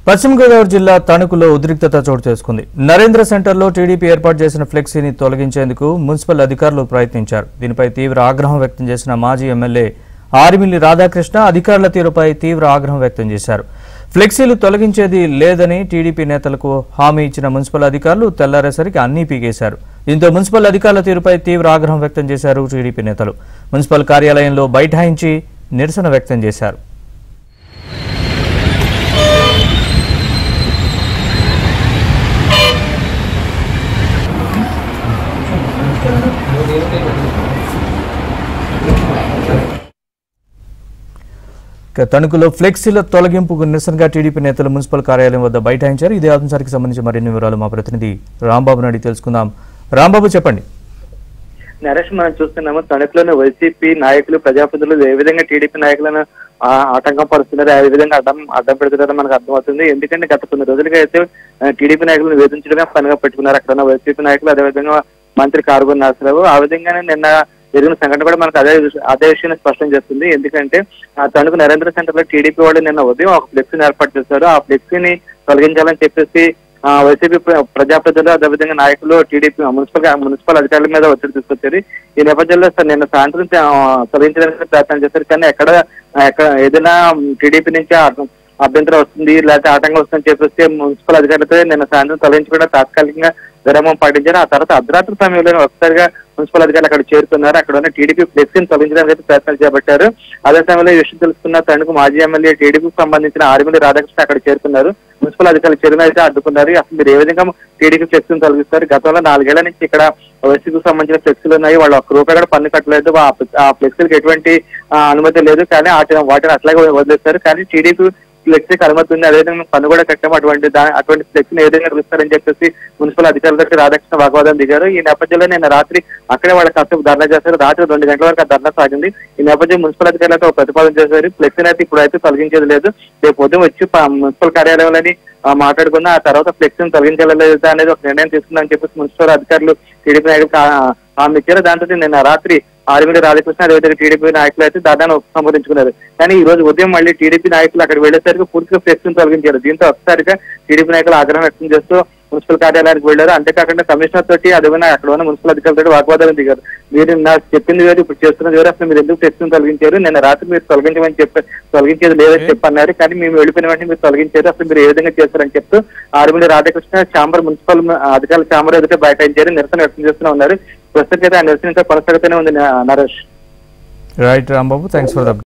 పశ్చిమ గోదావరి జిల్లా తణుకులో ఉద్రిక్తత చోటు చేసుకుంది. నరేంద్ర సెంటర్లో టీడీపీ ఏర్పాటు చేసిన ఫ్లెక్సీని తొలగించేందుకు మున్సిపల్ అధికారులు ప్రయత్నించారు. దీనిపై తీవ్ర ఆగ్రహం వ్యక్తం చేసిన మాజీ ఎమ్మెల్యే ఆరిమిల్లి రాధాకృష్ణ అధికారుల తీరుపై తీవ్ర ఆగ్రహం వ్యక్తం చేశారు. ఫ్లెక్సీలు తొలగించేది లేదని టీడీపీ నేతలకు హామీ ఇచ్చిన మున్సిపల్ అధికారులు తెల్లారేసరికి అన్నీ పీకేశారు. దీంతో మున్సిపల్ అధికారుల తీరుపై తీవ్ర ఆగ్రహం వ్యక్తం చేశారు టీడీపీ నేతలు. మున్సిపల్ కార్యాలయంలో బైఠాయించి నిరసన వ్యక్తం చేశారు. తణుకులో ఫ్లెక్సీల తొలగింపుకు నిరసనగా టీడీపీ నేతలు మున్సిపల్ కార్యాలయం వద్ద బైఠాయించారు. ఇదే అంశానికి సంబంధించి మరిన్ని వివరాలు మా ప్రతినిధి రాంబాబు నాయుడు తెలుసుకుందాం. రాంబాబు, చెప్పండి. నరేష్, మనం చూస్తున్నాము తణుకులోని వైసీపీ నాయకులు ప్రజాప్రతినిధులు ఏ విధంగా టీడీపీ నాయకులను ఆటంకం పరుస్తున్నారు, ఏ విధంగా అడ్డం పెడుతున్నారో మనకు అర్థమవుతుంది. ఎందుకంటే గత కొన్ని రోజులుగా అయితే టీడీపీ నాయకులను వేధించడమే పనిగా పెట్టుకున్నారు అక్కడ ఉన్న వైసీపీ నాయకులు, అదేవిధంగా మంత్రి కారుగొని నాగేశ్వరరావు. ఆ విధంగానే నిన్న జరిగిన సంఘటన కూడా మనకు అదే విషయాన్ని స్పష్టం చేస్తుంది. ఎందుకంటే తణుకు నరేంద్ర సెంటర్ లో టీడీపీ వాళ్ళు నిన్న ఉదయం ఒక ఫ్లెక్సీని ఏర్పాటు చేశారు. ఆ ఫ్లెక్సీని తొలగించాలని చెప్పేసి వైసీపీ ప్రజాప్రతినిధులు, అదేవిధంగా నాయకులు టీడీపీ మున్సిపల్ అధికారుల మీద ఒత్తిడి తీసుకొచ్చారు. ఈ నేపథ్యంలో నిన్న సాయంత్రం తొలగించడానికి ప్రయత్నం చేశారు. కానీ ఎక్కడ ఏదైనా టీడీపీ నుంచి అభ్యంతరం వస్తుంది లేకపోతే ఆటంకం వస్తుందని చెప్పేసి మున్సిపల్ అధికారులతో నిన్న సాయంత్రం తొలగించకుండా తాత్కాలికంగా విరామం పాటించారు. ఆ తర్వాత అర్ధరాత్రి సమయంలో ఒకసారిగా మున్సిపల్ అధికారులు అక్కడ చేరుకున్నారు. అక్కడ ఉన్న టీడీపీ ఫ్లెక్సీని తొలగించడానికి అయితే ప్రయత్నాలు చేపట్టారు. అదే సమయంలో ఈ విషయం తెలుసుకున్న తణుకు మాజీ ఎమ్మెల్యే టీడీపీకి సంబంధించిన ఆరిమిల్లి రాధాకృష్ణ అక్కడ చేరుకున్నారు. మున్సిపల్ అధికారులు చేరుకుని అయితే అడ్డుకున్నారు. అసలు మీరు ఏ విధంగా టీడీపీ ఫ్లెక్సీని తొలగిస్తారు? గతంలో 4 ఏళ్ల నుంచి ఇక్కడ వైసీపీకి సంబంధించిన ఫ్లెక్సీలు ఉన్నాయి. వాళ్ళు ఒక్క రూపాయి కూడా పన్ను కట్టలేదు. ఆ ఫ్లెక్సీలకు ఎటువంటి అనుమతి లేదు. కానీ వాటిని అట్లాగే వదిలేస్తారు. కానీ టీడీపీ ఫ్లెక్సీకి అనుమతి ఉంది, అదేవిధంగా పన్ను కూడా కట్టాము, అటువంటి ఫ్లెక్సీని ఏ విధంగా చూస్తారని చెప్పేసి మున్సిపల్ అధికారులతో రాధాకృష్ణ వాగ్వాదం దిగారు. ఈ నేపథ్యంలో నిన్న రాత్రి అక్కడే వాళ్ళకి కాసేపు ధర్నా చేశారు. రాత్రి 2 గంటల వరకు ఆ ధర్నా సాగింది. ఈ నేపథ్యం మున్సిపల్ అధికారులతో ప్రతిపాదన చేశారు. ఫ్లెక్సీని అయితే ఇప్పుడైతే తొలగించేది లేదు, రేపు ఉదయం వచ్చి మున్సిపల్ కార్యాలయంలోని మాట్లాడుకున్న ఆ తర్వాత ఫ్లెక్సీని తొలగించలేదా అనేది ఒక నిర్ణయం తీసుకుందని చెప్పేసి మున్సిపల్ అధికారులు టీడీపీ నాయకులు హామీ ఇచ్చారు. దాంతో నిన్న రాత్రి ఆరిమిల్లి రాధాకృష్ణ అదేవిధంగా టీడీపీ నాయకులు అయితే దాదాపు సంబోధించుకున్నారు. కానీ ఈ రోజు ఉదయం మళ్ళీ టీడీపీ నాయకులు అక్కడికి వెళ్లేసరికి పూర్తిగా ఫ్లెక్సీని తొలగించారు. దీంతో ఒకసారిగా టీడీపీ నాయకులు ఆగ్రహం వ్యక్తం చేస్తూ మున్సిపల్ కార్యాలయానికి వెళ్లారు. అంతేకాకుండా కమిషనర్ తోటి అదేవిధంగా అక్కడ ఉన్న మున్సిపల్ అధికారులతో వాగ్వాదాలు దిగారు. మీరు నాకు చెప్పింది వేరు, ఇప్పుడు చేస్తున్నది వేరు, అసలు మీరు ఎందుకు ఫ్లెక్సీని తొలగించారు? నిన్న రాత్రి మీరు తొలగించేది లేదని చెప్పన్నారు, కానీ మేము వెళ్ళిపోయిన వెంటనే మీరు తొలగించారు, అసలు మీరు ఏ విధంగా చేస్తారని చెప్తూ ఆరిమిల్లి రాధాకృష్ణ ఛాంబర్ మున్సిపల్ అధికారుల ఛాంబర్ ఎదుట బైఠాయించారు, నిరసన వ్యక్తం చేస్తూనే ఉన్నారు. ప్రస్తుతం అయితే ఆ నిరసన కొనసాగుతూనే ఉంది. Naresh. Right Rambabu, thanks for the